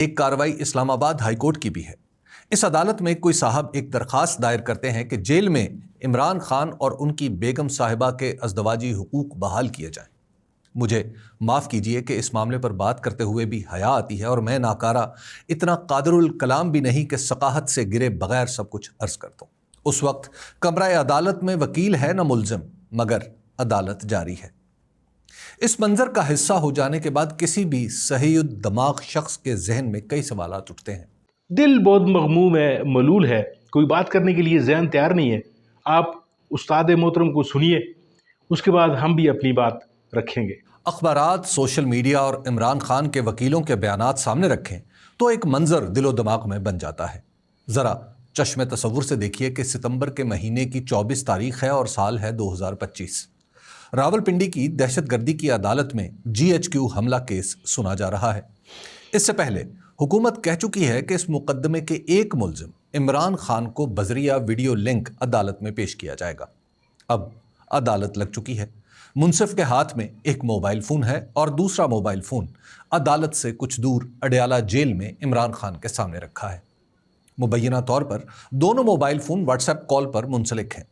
ایک कार्रवाई इस्लाम आबाद हाई कोर्ट की भी है। इस अदालत में कोई साहब एक दरख्वास्त दायर करते हैं कि जेल में इमरान खान और उनकी बेगम साहिबा के अज़दवाजी हुकूक बहाल किए जाएं। मुझे माफ़ कीजिए कि इस मामले पर बात करते हुए भी हया आती है और मैं नाकारा इतना कादिरुल कलाम भी नहीं कि सकाहत से गिरे बगैर सब कुछ अर्ज कर दूं। उस वक्त कमरा अदालत में वकील है न मुल्ज़िम, मगर अदालत जारी है। इस मंजर का हिस्सा हो जाने के बाद किसी भी सहीद दिमाग शख्स के जहन में कई सवालात उठते हैं। दिल बहुत मगमूम है, मलूल है, कोई बात करने के लिए जहन तैयार नहीं है। आप उस्ताद मोहतरम को सुनिए, उसके बाद हम भी अपनी बात रखेंगे। अखबारात, सोशल मीडिया और इमरान खान के वकीलों के बयानात सामने रखें तो एक मंजर दिलो दिमाग में बन जाता है। ज़रा चश्मे तसव्वुर से देखिए कि सितंबर के महीने की 24 तारीख है और साल है 2025। रावलपिंडी की दहशतगर्दी की अदालत में GHQ हमला केस सुना जा रहा है। इससे पहले हुकूमत कह चुकी है कि इस मुकदमे के एक मुल्जिम इमरान खान को बजरिया वीडियो लिंक अदालत में पेश किया जाएगा। अब अदालत लग चुकी है। मुंसिफ के हाथ में एक मोबाइल फ़ोन है और दूसरा मोबाइल फ़ोन अदालत से कुछ दूर अडयाला जेल में इमरान खान के सामने रखा है। मुबैना तौर पर दोनों मोबाइल फ़ोन व्हाट्सएप कॉल पर मुंसलिक हैं।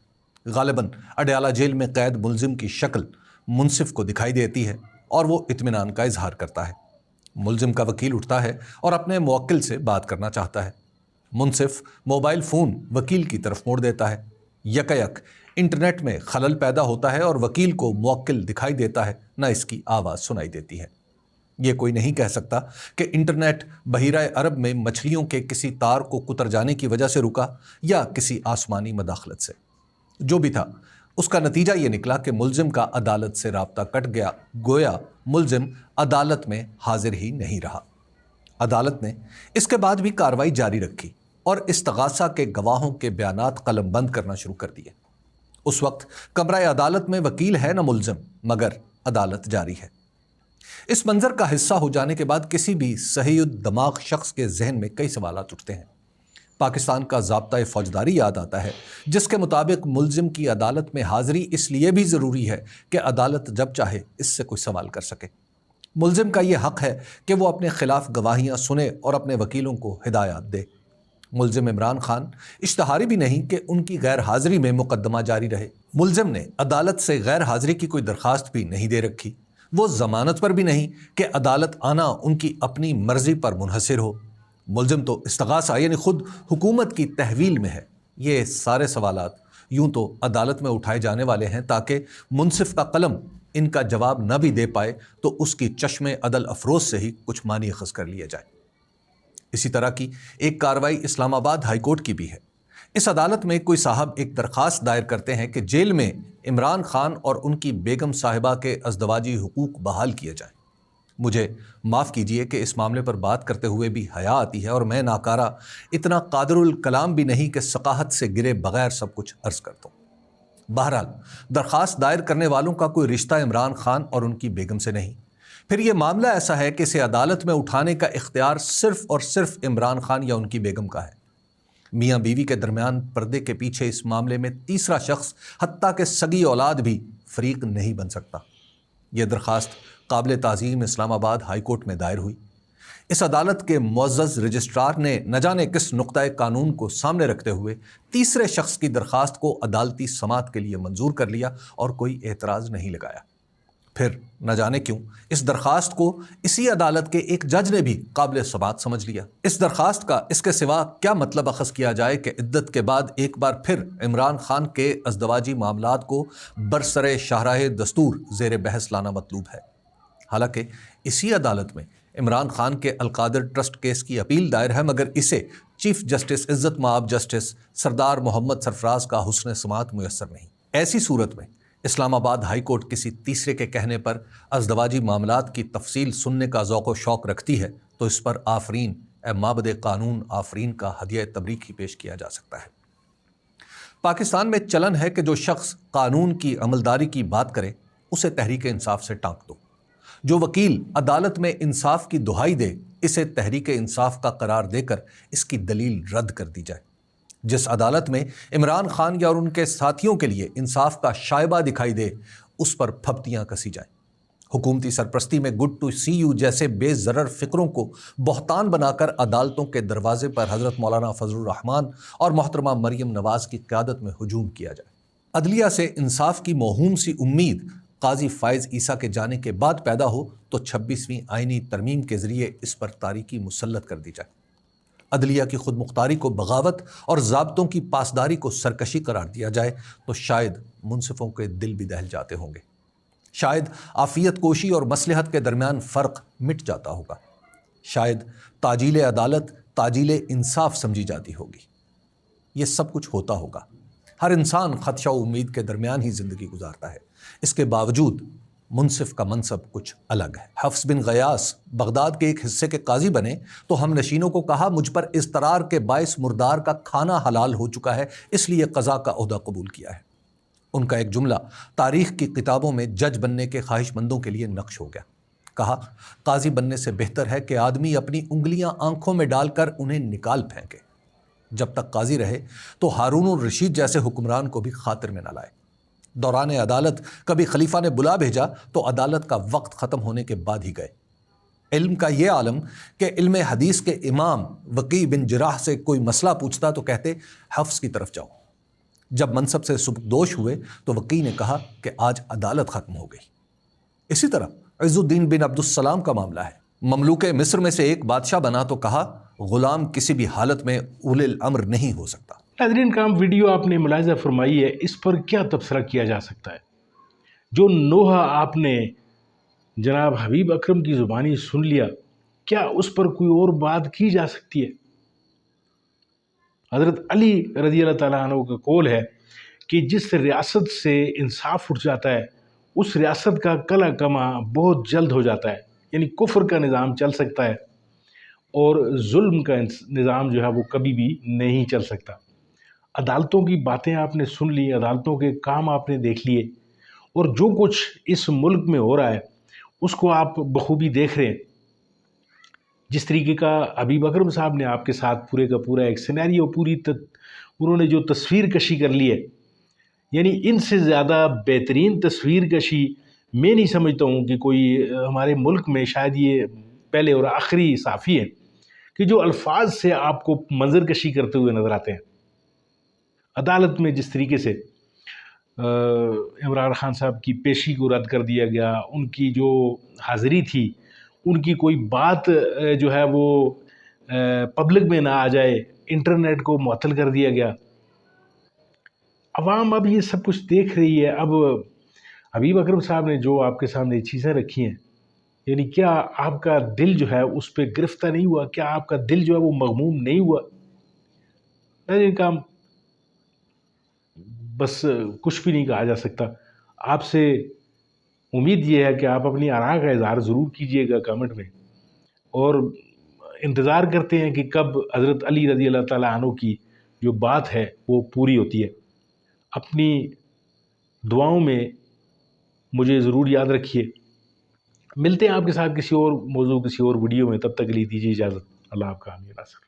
गालिबन अडयाला जेल में कैद मुल्जिम की शक्ल मुंसिफ को दिखाई देती है और वो इत्मीनान का इजहार करता है। मुल्जिम का वकील उठता है और अपने मुवक्किल से बात करना चाहता है। मुंसिफ मोबाइल फ़ोन वकील की तरफ मोड़ देता है। यकयक इंटरनेट में खलल पैदा होता है और वकील को मुवक्किल दिखाई देता है, न इसकी आवाज़ सुनाई देती है। ये कोई नहीं कह सकता कि इंटरनेट बहीरा अरब में मछलियों के किसी तार को कुतर जाने की वजह से रुका या किसी आसमानी मदाखलत से। जो भी था, उसका नतीजा ये निकला कि मुल्जिम का अदालत से राब्ता कट गया, गोया मुल्जिम अदालत में हाजिर ही नहीं रहा। अदालत ने इसके बाद भी कार्रवाई जारी रखी और इस्तगासा के गवाहों के बयानात कलम बंद करना शुरू कर दिए। उस वक्त कमरा अदालत में वकील है न मुल्जिम, मगर अदालत जारी है। इस मंजर का हिस्सा हो जाने के बाद किसी भी सहीद दिमाग शख्स के जहन में कई सवालात उठते हैं। पाकिस्तान का ज़ाब्ता फौजदारी याद आता है, जिसके मुताबिक मुल्जिम की अदालत में हाज़िरी इसलिए भी ज़रूरी है कि अदालत जब चाहे इससे कोई सवाल कर सके। मुल्जिम का ये हक़ है कि वो अपने ख़िलाफ़ गवाहियाँ सुने और अपने वकीलों को हिदायत दे। मुल्जिम इमरान खान इश्तहारी भी नहीं कि उनकी गैर हाज़िरी में मुकदमा जारी रहे। मुल्जिम ने अदालत से गैर हाज़िरी की कोई दरख्वास्त भी नहीं दे रखी। वो ज़मानत पर भी नहीं कि अदालत आना उनकी अपनी मर्ज़ी पर मुनहसिर हो। मुल्जिम तो इस्तगासा यानी खुद हुकूमत की तहवील में है। ये सारे सवालात यूं तो अदालत में उठाए जाने वाले हैं ताकि मुंसिफ का कलम इनका जवाब न भी दे पाए तो उसकी चश्मे अदल अफरोज से ही कुछ मानी अखज़ कर लिया जाए। इसी तरह की एक कार्रवाई इस्लामाबाद हाई कोर्ट की भी है। इस अदालत में कोई साहब एक दरख्वास्त दायर करते हैं कि जेल में इमरान खान और उनकी बेगम साहिबा के अज़दवाजी हुकूक बहाल किए जाएं। मुझे माफ़ कीजिए कि इस मामले पर बात करते हुए भी हया आती है और मैं नाकारा इतना कादिरुल कलाम भी नहीं कि सकाहत से गिरे बगैर सब कुछ अर्ज कर दूं। बहरहाल दरख्वास्त दायर करने वालों का कोई रिश्ता इमरान खान और उनकी बेगम से नहीं। फिर यह मामला ऐसा है कि इसे अदालत में उठाने का इख्तियार सिर्फ और सिर्फ इमरान खान या उनकी बेगम का है। मियाँ बीवी के दरमियान पर्दे के पीछे इस मामले में तीसरा शख्स, हत्ता के सगी औलाद भी फरीक नहीं बन सकता। यह दरख्वास्त काबिल ताज़ीम इस्लामाबाद हाई कोर्ट में दायर हुई। इस अदालत के मुअज़्ज़ज़ रजिस्ट्रार ने न जाने किस नुक्ताए कानून को सामने रखते हुए तीसरे शख्स की दरख्वास्त को अदालती समात के लिए मंजूर कर लिया और कोई एतराज़ नहीं लगाया। फिर न जाने क्यों इस दरख्वास्त को इसी अदालत के एक जज ने भी काबिल समात समझ लिया। इस दरख्वास्त का इसके सिवा क्या मतलब अखज़ किया जाए कि इद्दत के बाद एक बार फिर इमरान खान के अज़दवाजी मामलात को बरसरे शाहराहे दस्तूर ज़ेर बहस लाना मतलूब है। हालांकि इसी अदालत में इमरान खान के अलकादिर ट्रस्ट केस की अपील दायर है, मगर इसे चीफ जस्टिस इज़्ज़त माब जस्टिस सरदार मोहम्मद सरफराज का हुस्न समात मुयस्सर नहीं। ऐसी सूरत में इस्लामाबाद हाई कोर्ट किसी तीसरे के कहने पर अज़दवाजी मामलात की तफसील सुनने का ज़ौक़ व शौक़ रखती है तो इस पर आफरीन ए माबद कानून आफरीन का हदिया तबरीक ही पेश किया जा सकता है। पाकिस्तान में चलन है कि जो शख्स कानून की अमलदारी की बात करे उसे तहरीक इंसाफ से टाँक दो। जो वकील अदालत में इंसाफ की दुहाई दे, इसे तहरीक इंसाफ का करार देकर इसकी दलील रद्द कर दी जाए। जिस अदालत में इमरान खान या और उनके साथियों के लिए इंसाफ का शायबा दिखाई दे, उस पर फब्तियाँ कसी जाएं। حکومتی سرپرستی میں گڈ ٹو سی یو جیسے بے ضرر فکروں کو بہتان بنا کر عدالتوں کے دروازے پر حضرت مولانا فضل الرحمان اور محترمہ مریم نواز کی قیادت میں ہجوم کیا جائے۔ عدلیہ سے انصاف کی موہوم سی امید قاضی فائز عیسیٰ کے جانے کے بعد پیدا ہو تو 26ویں آئینی ترمیم کے ذریعے اس پر تاریکی مسلط کر دی جائے۔ عدلیہ کی خود مختاری کو بغاوت اور ضابطوں کی پاسداری کو سرکشی قرار دیا جائے تو شاید منصفوں کے دل بھی دہل جاتے ہوں گے، شاید عافیت کوشی اور مصلحت کے درمیان فرق مٹ جاتا ہوگا، شاید تعجیل عدالت تعجیل انصاف سمجھی جاتی ہوگی۔ یہ سب کچھ ہوتا ہوگا۔ ہر انسان خدشہ و امید کے درمیان ہی زندگی گزارتا ہے، اس کے باوجود منصف کا منصب کچھ الگ ہے۔ حفص بن غیاث بغداد کے ایک حصے کے قاضی بنے تو ہم نشینوں کو کہا مجھ پر اضطرار کے باعث مردار کا کھانا حلال ہو چکا ہے، اس لیے قضا کا عہدہ قبول کیا ہے۔ ان کا ایک جملہ تاریخ کی کتابوں میں جج بننے کے خواہش مندوں کے لیے نقش ہو گیا۔ کہا قاضی بننے سے بہتر ہے کہ آدمی اپنی انگلیاں آنکھوں میں ڈال کر انہیں نکال پھینکے۔ جب تک قاضی رہے تو ہارون الرشید جیسے حکمران کو بھی خاطر میں نہ لائے۔ دوران عدالت کبھی خلیفہ نے بلا بھیجا تو عدالت کا وقت ختم ہونے کے بعد ہی گئے۔ علم کا یہ عالم کہ علم حدیث کے امام وقی بن جراح سے کوئی مسئلہ پوچھتا تو کہتے حفص کی طرف جاؤ۔ جب منصب سے سبکدوش ہوئے تو وقی نے کہا کہ آج عدالت ختم ہو گئی۔ اسی طرح عز الدین بن عبد السلام کا معاملہ ہے۔ مملوک مصر میں سے ایک بادشاہ بنا تو کہا غلام کسی بھی حالت میں اولی الامر نہیں ہو سکتا۔ ناظرین کرام، ویڈیو آپ نے ملاحظہ فرمائی ہے، اس پر کیا تبصرہ کیا جا سکتا ہے؟ جو نوحہ آپ نے جناب حبیب اکرم کی زبانی سن لیا، کیا اس پر کوئی اور بات کی جا سکتی ہے؟ حضرت علی رضی اللہ تعالیٰ عنہ کا قول ہے کہ جس ریاست سے انصاف اٹھ جاتا ہے اس ریاست کا کلا کما بہت جلد ہو جاتا ہے، یعنی کفر کا نظام چل سکتا ہے اور ظلم کا نظام جو ہے وہ کبھی بھی نہیں چل سکتا۔ عدالتوں کی باتیں آپ نے سن لی، عدالتوں کے کام آپ نے دیکھ لیے، اور جو کچھ اس ملک میں ہو رہا ہے اس کو آپ بخوبی دیکھ رہے ہیں۔ جس طریقے کا حبیب اکرم صاحب نے آپ کے ساتھ پورے کا پورا ایک سینیریو انہوں نے جو تصویر کشی کر لی ہے، یعنی ان سے زیادہ بہترین تصویر کشی میں نہیں سمجھتا ہوں کہ کوئی ہمارے ملک میں، شاید یہ پہلے اور آخری صحافی ہیں کہ جو الفاظ سے آپ کو منظر کشی کرتے ہوئے نظر آتے ہیں۔ عدالت میں جس طریقے سے عمران خان صاحب کی پیشی کو رد کر دیا گیا، ان کی جو حاضری تھی، ان کی کوئی بات جو ہے وہ پبلک میں نہ آ جائے، انٹرنیٹ کو معطل کر دیا گیا۔ عوام اب یہ سب کچھ دیکھ رہی ہے۔ اب حبیب اکرم صاحب نے جو آپ کے سامنے چیزیں رکھی ہیں، یعنی کیا آپ کا دل جو ہے اس پہ گرفتہ نہیں ہوا؟ کیا آپ کا دل جو ہے وہ مغموم نہیں ہوا؟ ان کا بس کچھ بھی نہیں کہا جا سکتا۔ آپ سے امید یہ ہے کہ آپ اپنی آراء کا اظہار ضرور کیجئے گا کامنٹ میں، اور انتظار کرتے ہیں کہ کب حضرت علی رضی اللہ تعالیٰ عنہ کی جو بات ہے وہ پوری ہوتی ہے۔ اپنی دعاؤں میں مجھے ضرور یاد رکھیے۔ ملتے ہیں آپ کے ساتھ کسی اور موضوع، کسی اور ویڈیو میں، تب تک کے لیے دیجیے اجازت۔ اللہ آپ کا حامی ناصر۔